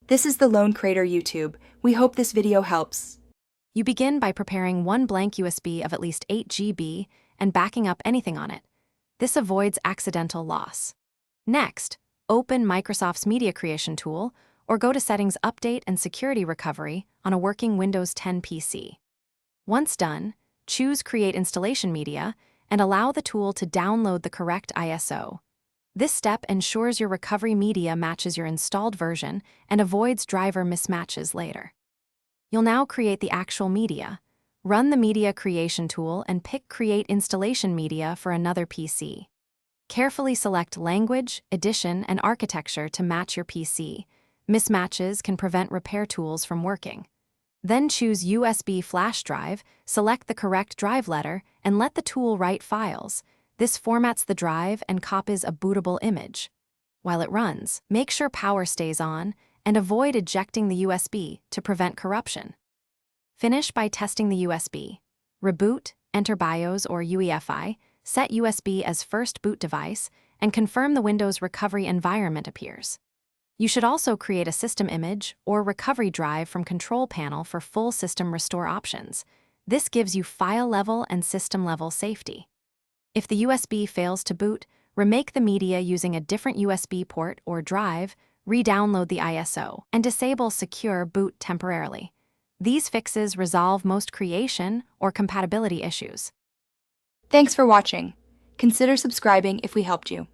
This is the Lone Crater YouTube. We hope this video helps. You begin by preparing one blank USB of at least 8 GB and backing up anything on it. This avoids accidental loss. Next, open Microsoft's Media Creation tool or go to Settings Update and Security Recovery on a working Windows 10 PC. Once done, choose Create Installation Media and allow the tool to download the correct ISO. This step ensures your recovery media matches your installed version and avoids driver mismatches later. You'll now create the actual media. Run the Media Creation tool and pick Create Installation Media for another PC. Carefully select language, edition, and architecture to match your PC. Mismatches can prevent repair tools from working. Then choose USB flash drive, select the correct drive letter, and let the tool write files. This formats the drive and copies a bootable image. While it runs, make sure power stays on and avoid ejecting the USB to prevent corruption. Finish by testing the USB. Reboot, enter BIOS or UEFI, set USB as first boot device, and confirm the Windows recovery environment appears. You should also create a system image or recovery drive from Control Panel for full system restore options. This gives you file-level and system-level safety. If the USB fails to boot, remake the media using a different USB port or drive, re-download the ISO, and disable Secure Boot temporarily. These fixes resolve most creation or compatibility issues. Thanks for watching. Consider subscribing if we helped you.